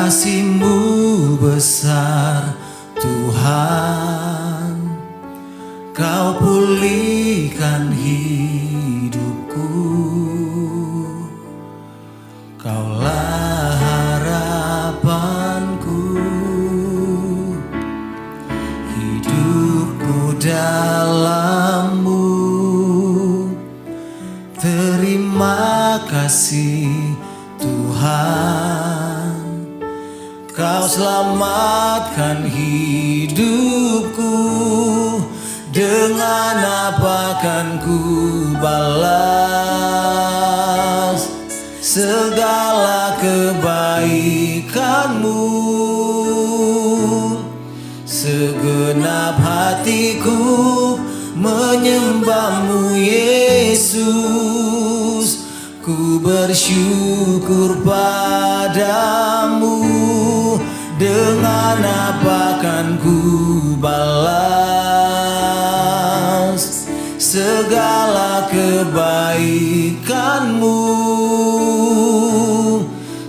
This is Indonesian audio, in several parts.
Kasih-Mu besar Tuhan, Kau pulihkan hidupku. Kaulah harapanku, hidupku dalam-Mu. Terima kasih Tuhan, Kau selamatkan hidupku. Dengan apa kan ku balas segala kebaikan-Mu? Segenap hatiku menyembah-Mu Yesus. Ku bersyukur padamu. Dengan apa kan ku balas segala kebaikan-Mu?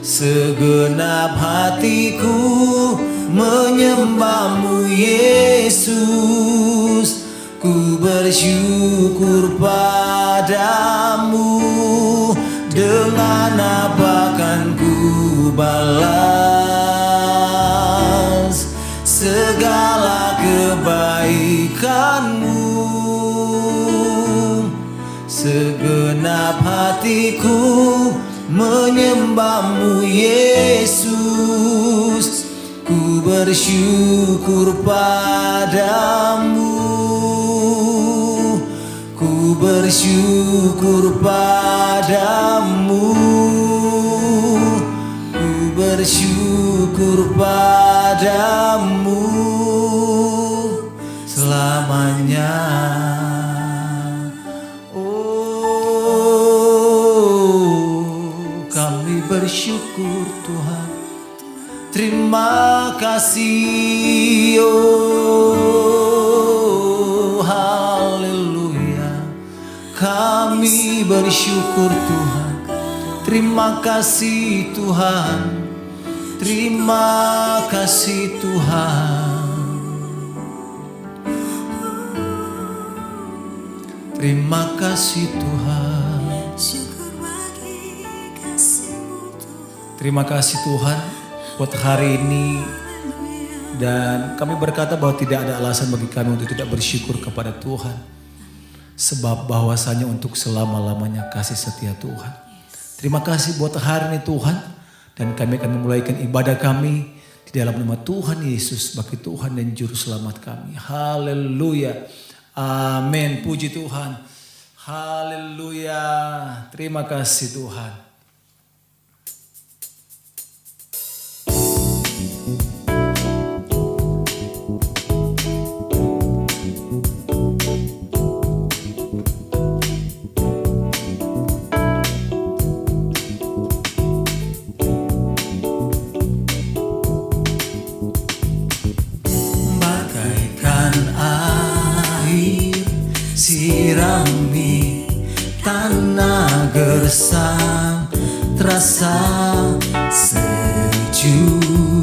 Segenap hatiku menyembah-Mu Yesus. Ku bersyukur padamu. Dengan apa kan ku balas segala kebaikan-Mu? Segenap hatiku menyembah-Mu Yesus. Ku bersyukur padamu. Ku bersyukur padamu. Ku bersyukur padamu selamanya. Oh, kami bersyukur Tuhan. Terima kasih. Oh, haleluya. Kami bersyukur Tuhan. Terima kasih Tuhan. Terima kasih Tuhan. Terima kasih Tuhan. Terima kasih Tuhan buat hari ini. Dan kami berkata bahwa tidak ada alasan bagi kami untuk tidak bersyukur kepada Tuhan. Sebab bahwasanya untuk selama-lamanya kasih setia Tuhan. Terima kasih buat hari ini Tuhan. Dan kami akan memulaikan ibadah kami di dalam nama Tuhan Yesus sebagai Tuhan dan Juru Selamat kami. Haleluya. Amin. Puji Tuhan. Haleluya. Terima kasih Tuhan. Sirami tanah gersang, terasa sejuk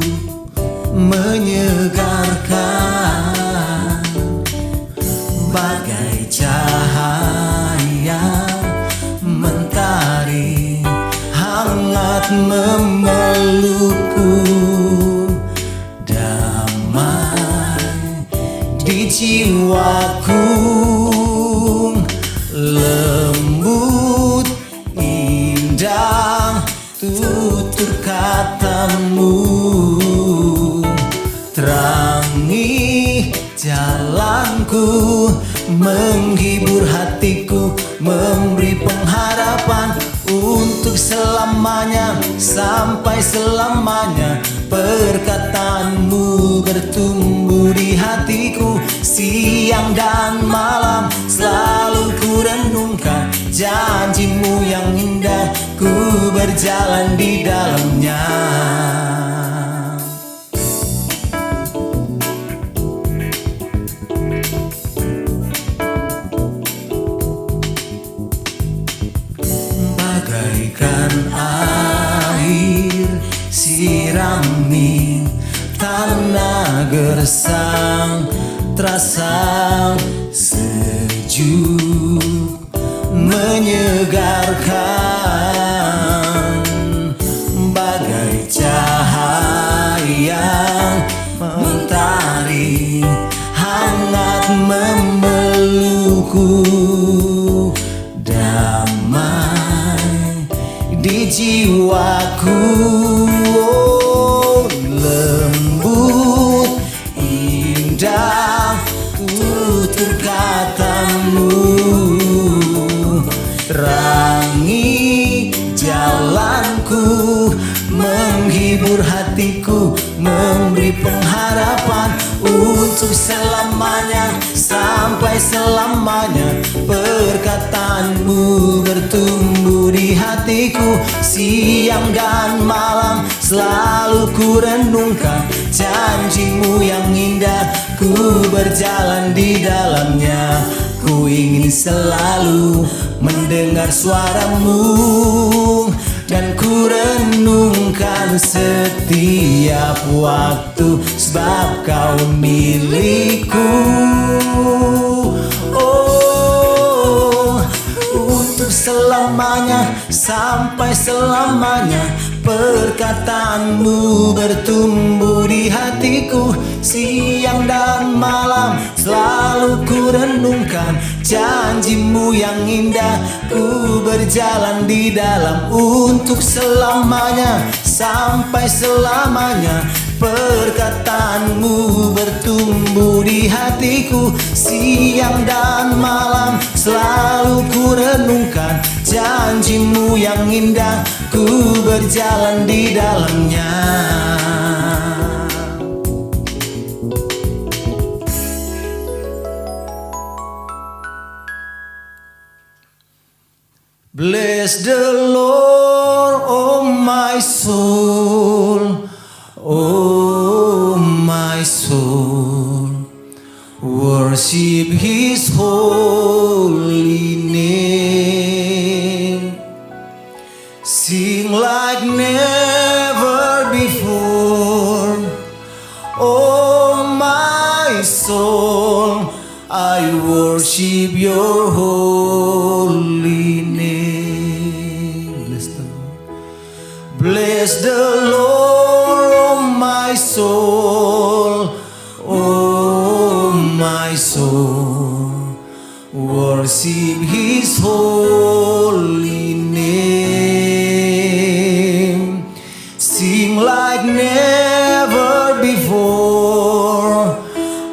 menyegarkan. Bagai cahaya mentari hangat memelukku. Damai di jiwaku, lembut indah tutur kata-Mu. Terangi jalanku, menghibur hatiku, memberi pengharapan untuk selamanya, sampai selamanya. Perkataan-Mu bertumbuh di hatiku, siang dan malam selalu ku renungkan. Janji-Mu yang indah, ku berjalan di dalamnya. Bagaikan air siram gersang terasa sejuk menyegarkan, bagai cahaya mentari hangat memelukku, damai di jiwaku. Oh, lembut indah tutur katamu, terangi jalanku, menghibur hatiku, memberi pengharapan untuk selamanya, sampai selamanya. Perkataanmu bertumbuh di hatiku, siang dan malam selalu ku renungkan. Janjimu yang indah, ku berjalan di dalamnya. Ku ingin selalu mendengar suaramu, dan ku renungkan setiap waktu, sebab kau milikku. Oh, untuk selamanya, sampai selamanya. Perkataanmu bertumbuh di hatiku, siang dan malam selalu ku renungkan. Janjimu yang indah, ku berjalan di dalam. Untuk selamanya, sampai selamanya. Perkataanmu bertumbuh di hatiku, siang dan malam selalu ku renungkan. Janjimu yang indah, ku berjalan di dalamnya. Bless the Lord, oh my soul, oh my soul, worship His holy name. Sing like never before, oh my soul, I worship your holy name. Bless the Lord, oh my soul, oh my soul, worship His holy name. Sing like never before,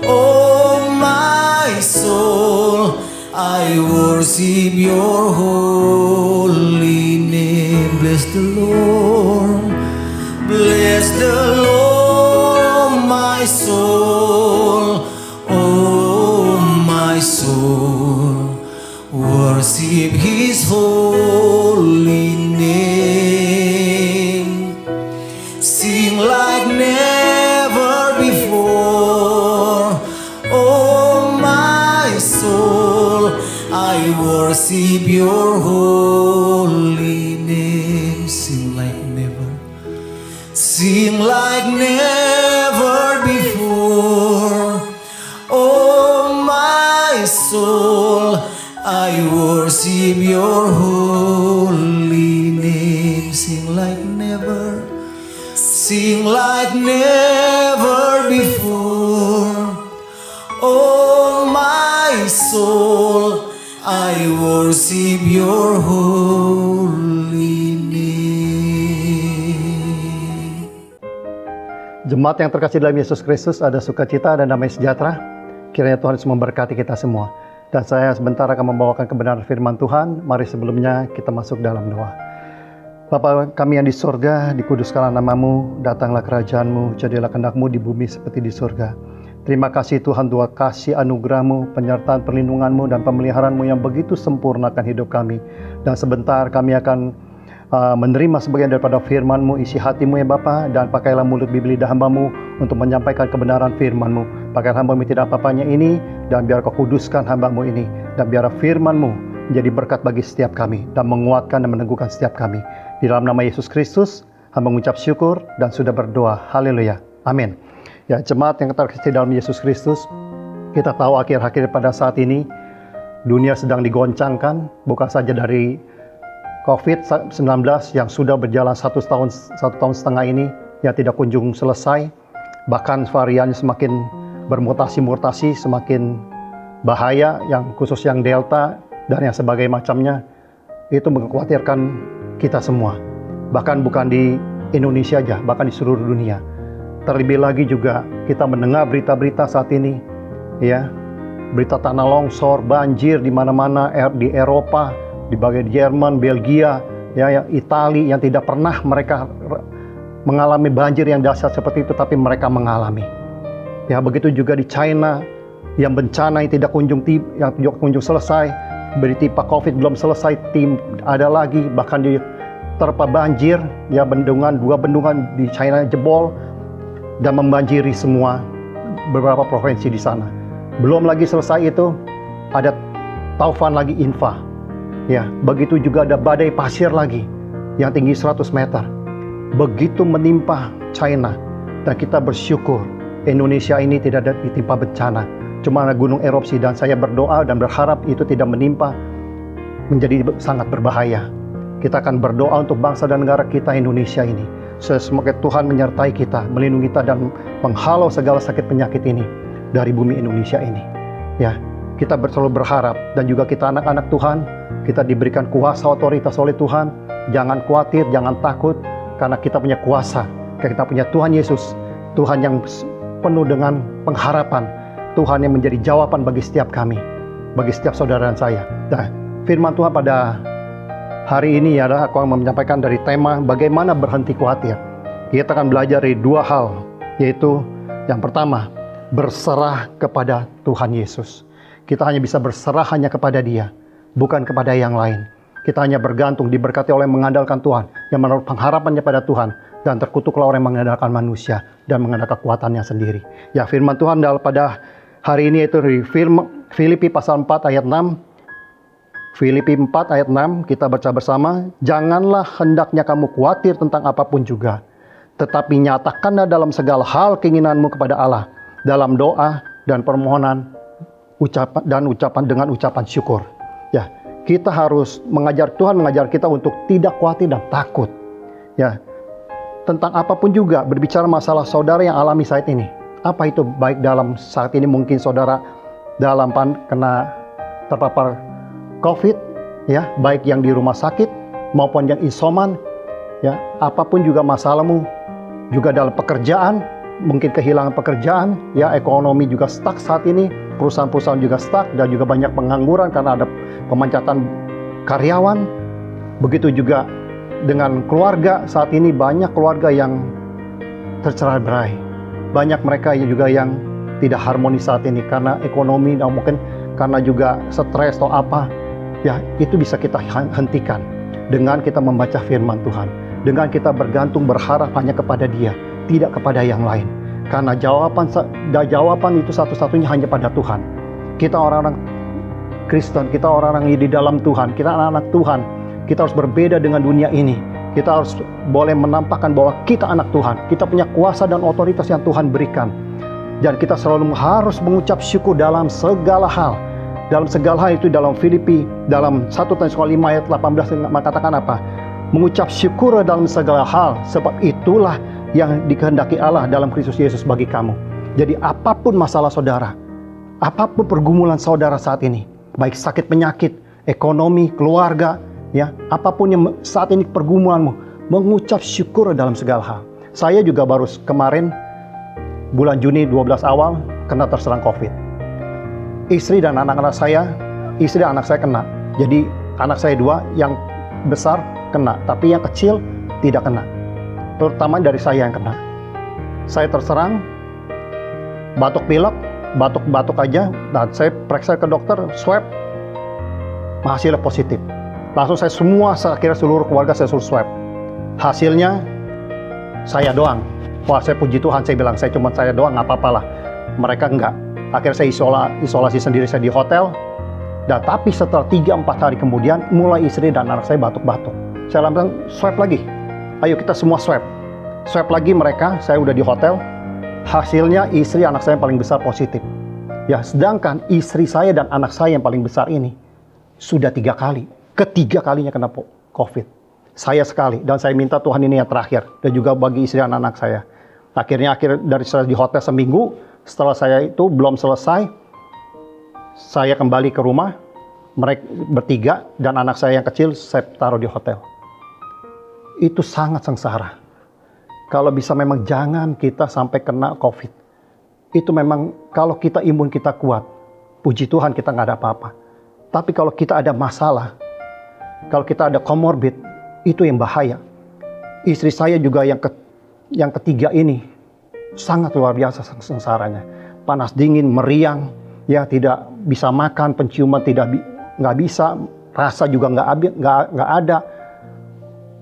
oh my soul, I worship your holy name. Bless the Lord, bless the Lord, oh my soul, oh my soul, worship His holy name. Sing like never before, oh my soul, I worship your holy name. Sing like never, sing like never before, oh my soul, I worship your holy name. Sing like never, sing like never before, oh my soul, I worship your holy name. Jemaat yang terkasih dalam Yesus Kristus, ada sukacita dan damai sejahtera. Kiranya Tuhan Yesus memberkati kita semua. Dan saya sebentar akan membawakan kebenaran firman Tuhan. Mari sebelumnya kita masuk dalam doa. Bapa kami yang di surga, dikuduskanlah namamu, datanglah kerajaanmu, jadilah kehendak-Mu di bumi seperti di surga. Terima kasih Tuhan, Tuhan kasih anugerah-Mu, penyertaan perlindungan-Mu dan pemeliharaanmu yang begitu sempurna akan hidup kami. Dan sebentar kami akan menerima sebagian daripada firman-Mu, isi hati-Mu ya Bapa, dan pakailah mulut bibir lidah hamba-Mu untuk menyampaikan kebenaran firman-Mu. Pakai hamba-Mu tidak apa-apanya ini, dan biar Kau kuduskan hamba-Mu ini, dan biar firman-Mu menjadi berkat bagi setiap kami, dan menguatkan dan meneguhkan setiap kami. Di dalam nama Yesus Kristus, hamba mengucap syukur dan sudah berdoa. Haleluya. Amin. Ya, jemaat yang terkasih dalam Yesus Kristus, kita tahu akhir-akhir pada saat ini dunia sedang digoncangkan, bukan saja dari COVID-19 yang sudah berjalan satu tahun setengah ini yang tidak kunjung selesai, bahkan variannya semakin bermutasi-mutasi, semakin bahaya, yang khusus yang Delta dan yang sebagainya macamnya, itu mengkhawatirkan kita semua. Bahkan bukan di Indonesia aja, bahkan di seluruh dunia. Terlebih lagi juga kita mendengar berita-berita saat ini, ya, berita tanah longsor, banjir di mana-mana, di Eropa, di bagian Jerman, Belgia, ya, Italia, yang tidak pernah mereka mengalami banjir yang dahsyat seperti itu, tapi mereka mengalami. Ya, begitu juga di China, yang bencana yang tidak kunjung selesai, berita COVID belum selesai, ada lagi, bahkan terpa banjir, ya, dua bendungan di China jebol dan membanjiri semua beberapa provinsi di sana. Belum lagi selesai itu, ada taufan lagi Infa. Ya, begitu juga ada badai pasir lagi yang tinggi 100 meter. Begitu menimpa China, dan kita bersyukur Indonesia ini tidak ada ditimpa bencana. Cuma ada gunung erupsi, dan saya berdoa dan berharap itu tidak menimpa, menjadi sangat berbahaya. Kita akan berdoa untuk bangsa dan negara kita Indonesia ini. Semoga Tuhan menyertai kita, melindungi kita, dan menghalau segala sakit penyakit ini dari bumi Indonesia ini. Ya, kita selalu berharap, dan juga kita anak-anak Tuhan, kita diberikan kuasa otoritas oleh Tuhan. Jangan khawatir, jangan takut, karena kita punya kuasa. Kita punya Tuhan Yesus, Tuhan yang penuh dengan pengharapan, Tuhan yang menjadi jawaban bagi setiap kami, bagi setiap saudara dan saya. Nah, firman Tuhan pada hari ini adalah aku akan menyampaikan dari tema bagaimana berhenti khawatir. Kita akan belajar dari dua hal, yaitu yang pertama, berserah kepada Tuhan Yesus. Kita hanya bisa berserah hanya kepada Dia, bukan kepada yang lain. Kita hanya bergantung, diberkati oleh mengandalkan Tuhan, yang menaruh pengharapannya pada Tuhan, dan terkutuklah orang yang mengandalkan manusia dan mengandalkan kekuatannya sendiri. Ya, firman Tuhan pada hari ini yaitu dari Filipi pasal 4 ayat 6. Filipi 4 ayat 6, kita baca bersama. Janganlah hendaknya kamu khawatir tentang apapun juga, tetapi nyatakanlah dalam segala hal keinginanmu kepada Allah, dalam doa dan permohonan, ucapan dengan ucapan syukur. Ya, kita harus Tuhan mengajar kita untuk tidak khawatir dan takut. Ya, tentang apapun juga, berbicara masalah saudara yang alami saat ini. Apa itu? Baik dalam saat ini mungkin saudara dalam kena terpapar COVID, ya, baik yang di rumah sakit maupun yang isoman, ya, apapun juga masalahmu, juga dalam pekerjaan, mungkin kehilangan pekerjaan, ya, ekonomi juga stuck saat ini, perusahaan-perusahaan juga stuck, dan juga banyak pengangguran karena ada pemecatan karyawan. Begitu juga dengan keluarga, saat ini banyak keluarga yang tercerai-berai, banyak mereka juga yang tidak harmonis saat ini karena ekonomi, dan mungkin karena juga stres atau apa. Ya, itu bisa kita hentikan dengan kita membaca firman Tuhan, dengan kita bergantung, berharap hanya kepada Dia, tidak kepada yang lain. Karena jawaban itu satu-satunya hanya pada Tuhan. Kita orang-orang Kristen, kita orang-orang di dalam Tuhan, kita anak-anak Tuhan. Kita harus berbeda dengan dunia ini. Kita harus boleh menampakkan bahwa kita anak Tuhan. Kita punya kuasa dan otoritas yang Tuhan berikan. Dan kita selalu harus mengucap syukur dalam segala hal. Dalam segala hal itu dalam Filipi, dalam 1 Tesalonika 5 ayat 18 mengatakan apa? Mengucap syukur dalam segala hal, sebab itulah yang dikehendaki Allah dalam Kristus Yesus bagi kamu. Jadi apapun masalah saudara, apapun pergumulan saudara saat ini, baik sakit penyakit, ekonomi, keluarga, ya, apapun yang saat ini pergumulanmu, mengucap syukur dalam segala hal. Saya juga baru kemarin bulan Juni 12 awal kena terserang COVID. Istri dan anak-anak saya, istri dan anak saya kena. Jadi anak saya 2, yang besar kena, tapi yang kecil tidak kena. Terutama dari saya yang kena. Saya terserang, batuk pilek, batuk aja, dan saya periksa ke dokter, swab, hasilnya positif. Langsung saya kira seluruh keluarga saya suruh swab. Hasilnya saya doang. Wah, saya puji Tuhan, saya bilang saya doang, nggak apa-apa lah. Mereka enggak. Akhirnya saya isolasi sendiri, saya di hotel. Dan tapi setelah 3-4 hari kemudian, mulai istri dan anak saya batuk-batuk. Saya langsung swab lagi. Ayo kita semua swab. Swab lagi mereka, saya udah di hotel. Hasilnya istri anak saya yang paling besar positif. Ya, sedangkan istri saya dan anak saya yang paling besar ini sudah 3 kali. Ketiga kalinya kena COVID. Saya sekali, dan saya minta Tuhan ini yang terakhir. Dan juga bagi istri dan anak saya. Akhirnya dari saya di hotel seminggu, setelah saya itu belum selesai, saya kembali ke rumah, mereka bertiga, dan anak saya yang kecil saya taruh di hotel. Itu sangat sengsara. Kalau bisa memang jangan kita sampai kena COVID. Itu memang kalau kita imun kita kuat, puji Tuhan kita nggak ada apa-apa. Tapi kalau kita ada masalah, kalau kita ada comorbid, itu yang bahaya. Istri saya juga yang ketiga ini sangat luar biasa sengsaranya. Panas dingin, meriang, ya tidak bisa makan, penciuman nggak bisa, rasa juga nggak ada.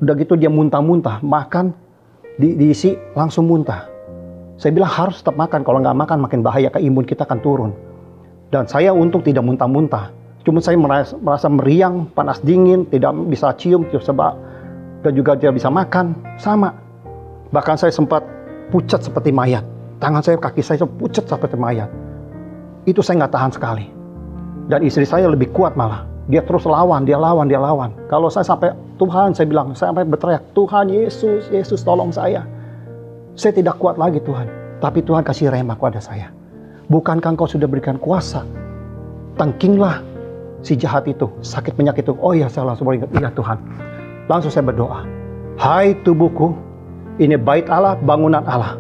Udah gitu dia muntah-muntah, makan diisi langsung muntah. Saya bilang harus tetap makan, kalau nggak makan makin bahaya, imun kita akan turun. Dan saya untung tidak muntah-muntah. Cuma saya merasa meriang, panas dingin, tidak bisa cium, dan juga tidak bisa makan, sama. Bahkan saya sempat pucat seperti mayat. Tangan saya, kaki saya pucat seperti mayat. Itu saya nggak tahan sekali. Dan istri saya lebih kuat malah. Dia terus lawan. Kalau saya sampai, Tuhan, saya bilang, saya sampai berteriak, Tuhan Yesus, Yesus tolong saya. Saya tidak kuat lagi Tuhan. Tapi Tuhan kasih rema kepada saya. Bukankah Engkau sudah berikan kuasa? Tengkinglah si jahat itu, sakit penyakit itu. Oh iya, saya langsung ingat, iya Tuhan. Langsung saya berdoa. Hai tubuhku, ini bait Allah, bangunan Allah.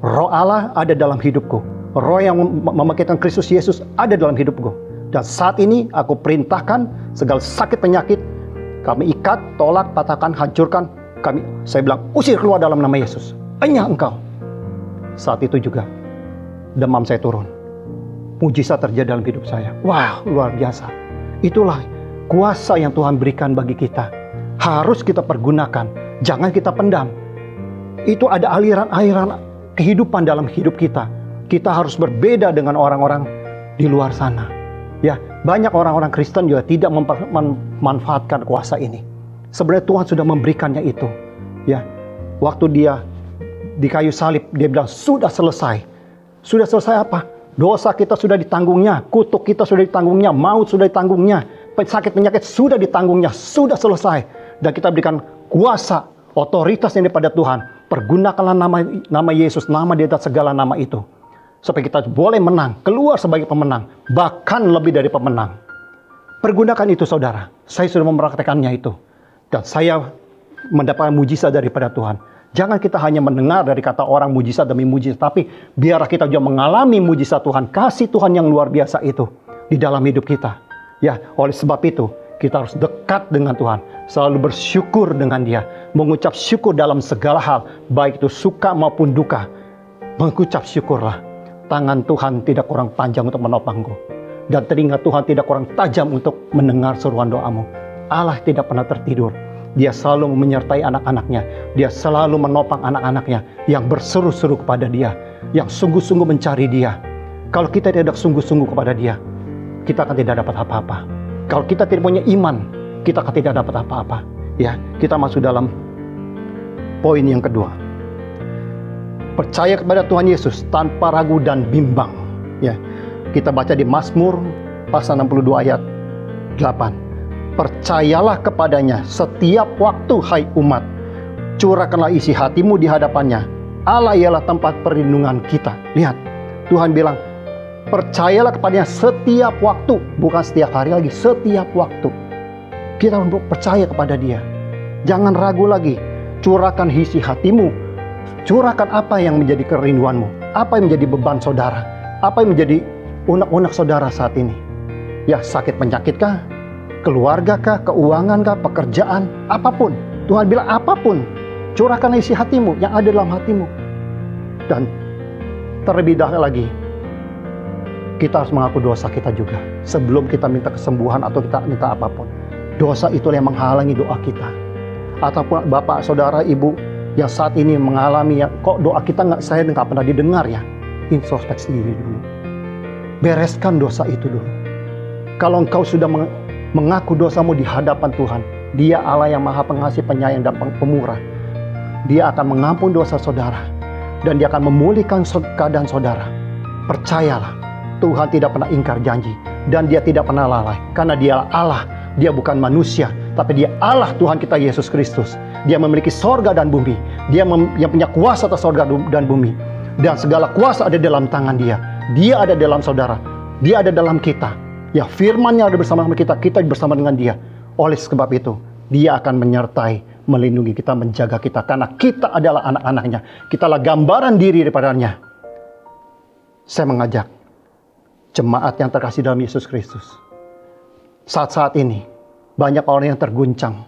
Roh Allah ada dalam hidupku. Roh yang membangkitkan Kristus Yesus ada dalam hidupku. Dan saat ini aku perintahkan segala sakit penyakit, kami ikat, tolak, patahkan, hancurkan. Saya bilang, usir keluar dalam nama Yesus. Enyah engkau. Saat itu juga demam saya turun. Mujizat terjadi dalam hidup saya. Wah, luar biasa. Itulah kuasa yang Tuhan berikan bagi kita. Harus kita pergunakan. Jangan kita pendam. Itu ada aliran-aliran kehidupan dalam hidup kita. Kita harus berbeda dengan orang-orang di luar sana. Ya, banyak orang-orang Kristen juga tidak memanfaatkan kuasa ini. Sebenarnya Tuhan sudah memberikannya itu. Ya, waktu dia di kayu salib, dia bilang sudah selesai. Sudah selesai apa? Dosa kita sudah ditanggungnya, kutuk kita sudah ditanggungnya, maut sudah ditanggungnya, sakit penyakit sudah ditanggungnya, sudah selesai. Dan kita berikan kuasa, otoritas yang daripada Tuhan. Pergunakanlah nama Yesus, nama di atas segala nama itu. Supaya kita boleh menang, keluar sebagai pemenang, bahkan lebih dari pemenang. Pergunakan itu saudara, saya sudah mempraktekannya itu. Dan saya mendapatkan mujizat daripada Tuhan. Jangan kita hanya mendengar dari kata orang mujizat demi mujizat, tapi biarlah kita juga mengalami mujizat Tuhan, kasih Tuhan yang luar biasa itu di dalam hidup kita. Ya, oleh sebab itu kita harus dekat dengan Tuhan, selalu bersyukur dengan Dia, mengucap syukur dalam segala hal, baik itu suka maupun duka. Mengucap syukurlah. Tangan Tuhan tidak kurang panjang untuk menopangmu, dan telinga Tuhan tidak kurang tajam untuk mendengar seruan doamu. Allah tidak pernah tertidur. Dia selalu menyertai anak-anaknya. Dia selalu menopang anak-anaknya yang berseru-seru kepada Dia, yang sungguh-sungguh mencari Dia. Kalau kita tidak sungguh-sungguh kepada Dia, kita akan tidak dapat apa-apa. Kalau kita tidak punya iman, kita akan tidak dapat apa-apa. Ya, kita masuk dalam poin yang kedua. Percaya kepada Tuhan Yesus tanpa ragu dan bimbang. Ya, kita baca di Mazmur pasal 62 ayat 8. Percayalah kepadanya setiap waktu, hai umat. Curahkanlah isi hatimu di hadapannya. Allah ialah tempat perlindungan kita. Lihat, Tuhan bilang, percayalah kepadanya setiap waktu. Bukan setiap hari lagi, setiap waktu. Kita harus percaya kepada Dia. Jangan ragu lagi. Curahkan isi hatimu. Curahkan apa yang menjadi kerinduanmu. Apa yang menjadi beban saudara. Apa yang menjadi unek-unek saudara saat ini. Ya, sakit penyakit kah? Keluarga kah, keuangan kah, pekerjaan, apapun. Tuhan bilang apapun, curahkan isi hatimu yang ada dalam hatimu. Dan terlebih dahulu lagi, kita harus mengaku dosa kita juga. Sebelum kita minta kesembuhan atau kita minta apapun. Dosa itu yang menghalangi doa kita. Ataupun bapak, saudara, ibu yang saat ini mengalami, kok doa kita saya nggak pernah didengar ya. Introspeksi diri dulu. Bereskan dosa itu dulu. Kalau engkau sudah mengaku dosamu di hadapan Tuhan, Dia Allah yang Maha Pengasih, Penyayang, dan Pemurah. Dia akan mengampun dosa saudara. dan dia akan memulihkan keadaan saudara. Percayalah, Tuhan tidak pernah ingkar janji dan dia tidak pernah lalai karena dia Allah, dia bukan manusia, tapi dia Allah Tuhan kita Yesus Kristus. Dia memiliki sorga dan bumi, dia yang punya kuasa atas sorga dan bumi, dan segala kuasa ada dalam tangan dia. Dia ada dalam saudara, dia ada dalam kita. Ya, firman-Nya ada bersama kita, kita bersama dengan dia. Oleh sebab itu, dia akan menyertai, melindungi kita, menjaga kita, karena kita adalah anak-anaknya. Kita adalah gambaran diri daripadanya. Saya mengajak jemaat yang terkasih dalam Yesus Kristus. Saat-saat ini, banyak orang yang terguncang.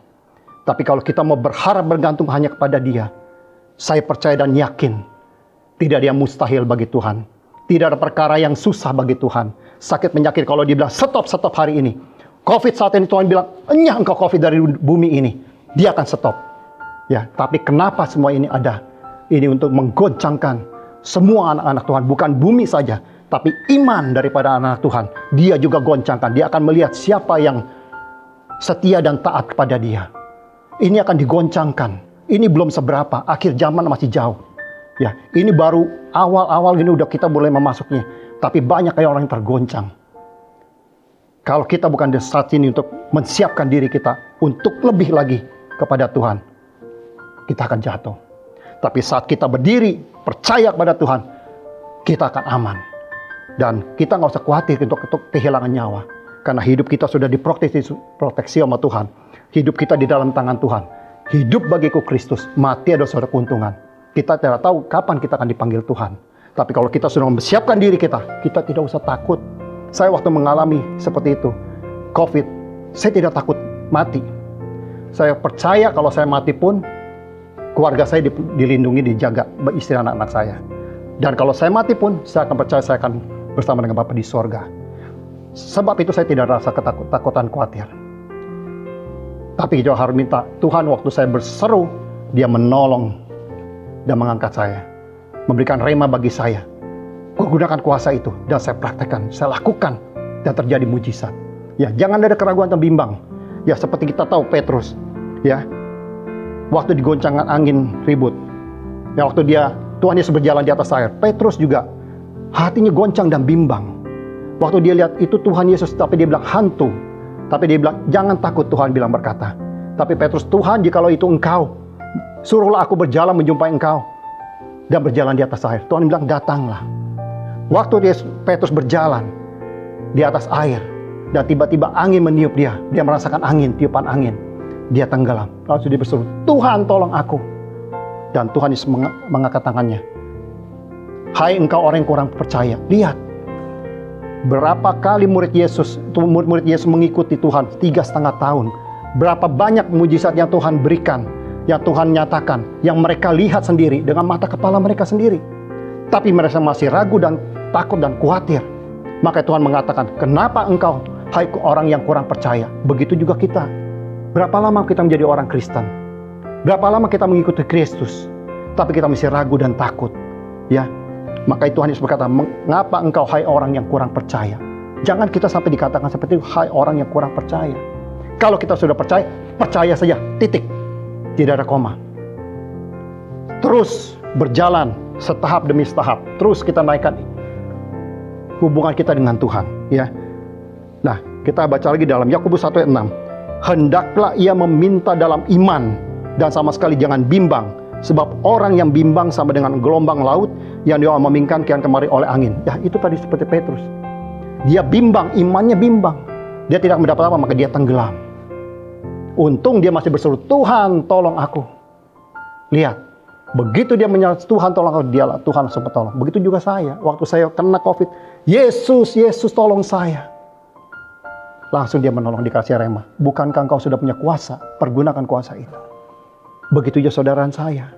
Tapi kalau kita mau berharap bergantung hanya kepada dia, saya percaya dan yakin, tidak ada yang mustahil bagi Tuhan. Tidak ada perkara yang susah bagi Tuhan. Sakit penyakit kalau dia bilang stop hari ini. Covid saat ini Tuhan bilang, enyah engkau Covid dari bumi ini. Dia akan stop. Ya, tapi kenapa semua ini ada? Ini untuk menggoncangkan semua anak-anak Tuhan. Bukan bumi saja, tapi iman daripada anak Tuhan. Dia juga goncangkan. Dia akan melihat siapa yang setia dan taat kepada dia. Ini akan digoncangkan. Ini belum seberapa. Akhir zaman masih jauh. Ya, ini baru awal-awal ini udah kita boleh memasuknya. Tapi banyak kayak orang yang tergoncang. Kalau kita bukan di saat ini untuk menyiapkan diri kita untuk lebih lagi kepada Tuhan, kita akan jatuh. Tapi saat kita berdiri, percaya kepada Tuhan, kita akan aman. Dan kita nggak usah khawatir untuk kehilangan nyawa. Karena hidup kita sudah diproteksi sama Tuhan. Hidup kita di dalam tangan Tuhan. Hidup bagiku Kristus, mati adalah suatu keuntungan. Kita tidak tahu kapan kita akan dipanggil Tuhan. Tapi kalau kita sudah mempersiapkan diri kita tidak usah takut. Saya waktu mengalami seperti itu, COVID, saya tidak takut mati. Saya percaya kalau saya mati pun, keluarga saya dilindungi, dijaga, istri anak-anak saya. Dan kalau saya mati pun, saya akan percaya saya akan bersama dengan Bapa di sorga. Sebab itu saya tidak rasa ketakutan, khawatir. Tapi kita harus minta Tuhan waktu saya berseru, dia menolong dan mengangkat saya. Memberikan rema bagi saya. Gunakan kuasa itu dan saya praktekkan, saya lakukan dan terjadi mujizat. Ya, jangan ada keraguan atau bimbang. Ya, seperti kita tahu Petrus, ya, waktu digoncangkan angin ribut, ya, waktu Tuhan Yesus berjalan di atas air, Petrus juga hatinya goncang dan bimbang. Waktu dia lihat itu Tuhan Yesus, tapi dia bilang hantu. Tapi dia bilang, jangan takut, Tuhan bilang berkata. Tapi Petrus, Tuhan, jikalau itu engkau, suruhlah aku berjalan menjumpai engkau. Dan berjalan di atas air. Tuhan bilang, datanglah. Waktu Petrus berjalan di atas air, dan tiba-tiba angin meniup dia. Dia merasakan angin, tiupan angin. Dia tenggelam. Lalu dia berseru, Tuhan tolong aku. Dan Tuhan Yesus mengangkat tangannya. Hai engkau orang yang kurang percaya. Lihat. Berapa kali murid Yesus mengikuti Tuhan 3,5 tahun. Berapa banyak mujizat yang Tuhan berikan, yang Tuhan nyatakan, yang mereka lihat sendiri dengan mata kepala mereka sendiri. Tapi mereka masih ragu dan takut dan khawatir. Maka Tuhan mengatakan, kenapa engkau, hai orang yang kurang percaya? Begitu juga kita. Berapa lama kita menjadi orang Kristen? Berapa lama kita mengikuti Kristus? Tapi kita masih ragu dan takut. Ya, maka Tuhan Yesus berkata, mengapa engkau, hai orang yang kurang percaya? Jangan kita sampai dikatakan seperti itu, hai orang yang kurang percaya. Kalau kita sudah percaya, percaya saja, titik. Tidak ada koma. Terus berjalan setahap demi setahap. Terus kita naikkan hubungan kita dengan Tuhan. Ya. Nah, kita baca lagi dalam Yakobus 1 ayat 6. Hendaklah ia meminta dalam iman dan sama sekali jangan bimbang. Sebab orang yang bimbang sama dengan gelombang laut yang dia memingkan kian kemari oleh angin. Ya, itu tadi seperti Petrus. Dia bimbang, imannya bimbang. Dia tidak mendapat apa, maka dia tenggelam. Untung dia masih berseru, Tuhan tolong aku. Lihat, begitu dia menyala, Tuhan tolong aku, dialah Tuhan langsung tolong. Begitu juga saya, waktu saya kena COVID, Yesus tolong saya. Langsung dia menolong, dikasih rema. Bukankah engkau sudah punya kuasa? Pergunakan kuasa itu. Begitu juga saudara saya.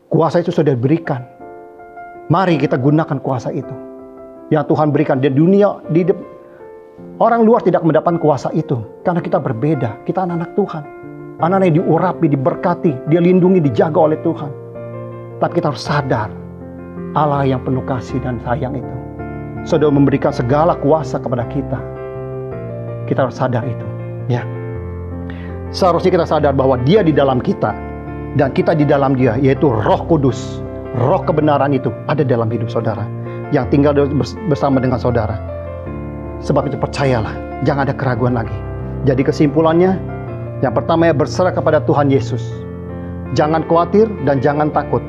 Kuasa itu sudah diberikan. Mari kita gunakan kuasa itu. Yang Tuhan berikan di dunia, orang luar tidak mendapatkan kuasa itu. Karena kita berbeda. Kita anak-anak Tuhan. Anak-anak yang diurapi, diberkati, dia lindungi, dijaga oleh Tuhan. Tapi kita harus sadar. Allah yang penuh kasih dan sayang itu sudah memberikan segala kuasa kepada kita. Kita harus sadar itu. Ya. Seharusnya kita sadar bahwa dia di dalam kita. Dan kita di dalam dia, yaitu Roh Kudus. roh kebenaran itu ada dalam hidup saudara, yang tinggal bersama dengan saudara. Sebab itu percayalah, jangan ada keraguan lagi. Jadi kesimpulannya, yang pertama ya berserah kepada Tuhan Yesus. Jangan khawatir dan jangan takut.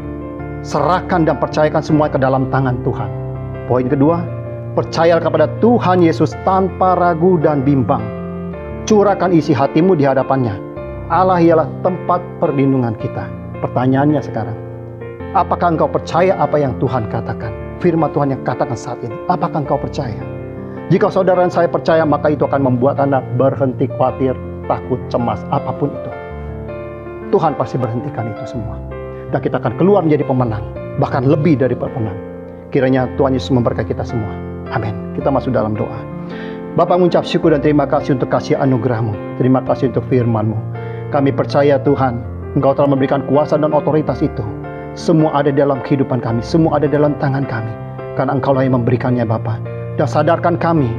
Serahkan dan percayakan semua ke dalam tangan Tuhan. Poin kedua, percayalah kepada Tuhan Yesus tanpa ragu dan bimbang. Curahkan isi hatimu di hadapannya. Allah ialah tempat perlindungan kita. Pertanyaannya sekarang, apakah engkau percaya apa yang Tuhan katakan? Firman Tuhan yang katakan saat ini, apakah engkau percaya? Jika saudara dan saya percaya, maka itu akan membuat Anda berhenti khawatir, takut, cemas, apapun itu. Tuhan pasti berhentikan itu semua. Dan kita akan keluar menjadi pemenang, bahkan lebih dari pemenang. Kiranya Tuhan Yesus memberkati kita semua. Amin. Kita masuk dalam doa. Bapa, mengucap syukur dan terima kasih untuk kasih anugerah-Mu. Terima kasih untuk firman-Mu. Kami percaya Tuhan, Engkau telah memberikan kuasa dan otoritas itu. Semua ada dalam kehidupan kami, semua ada dalam tangan kami. Karena Engkau lah yang memberikannya Bapa. Dan sadarkan kami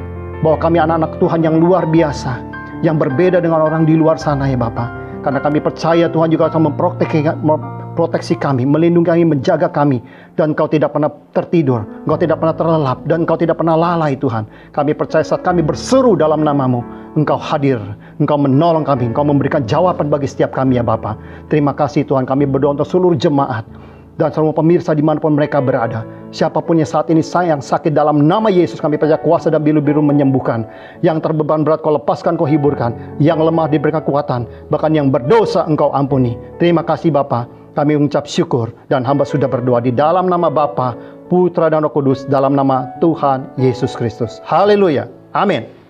bahwa kami anak-anak Tuhan yang luar biasa, yang berbeda dengan orang di luar sana ya Bapa. Karena kami percaya Tuhan juga akan memproteksi kami, melindungi kami, menjaga kami. Dan Engkau tidak pernah tertidur, Engkau tidak pernah terlelap, dan Engkau tidak pernah lalai Tuhan. Kami percaya saat kami berseru dalam nama-Mu, Engkau hadir, Engkau menolong kami, Engkau memberikan jawaban bagi setiap kami ya Bapa. Terima kasih Tuhan, kami berdoa untuk seluruh jemaat dan semua pemirsa dimanapun mereka berada. Siapapun yang saat ini yang sakit, dalam nama Yesus kami percaya kuasa dan biru-biru menyembuhkan. Yang terbeban berat Kau lepaskan, Kau hiburkan. Yang lemah diberikan kekuatan, bahkan yang berdosa Engkau ampuni. Terima kasih Bapa, kami mengucap syukur dan hamba sudah berdoa di dalam nama Bapa, Putra dan Roh Kudus, dalam nama Tuhan Yesus Kristus. Haleluya. Amin.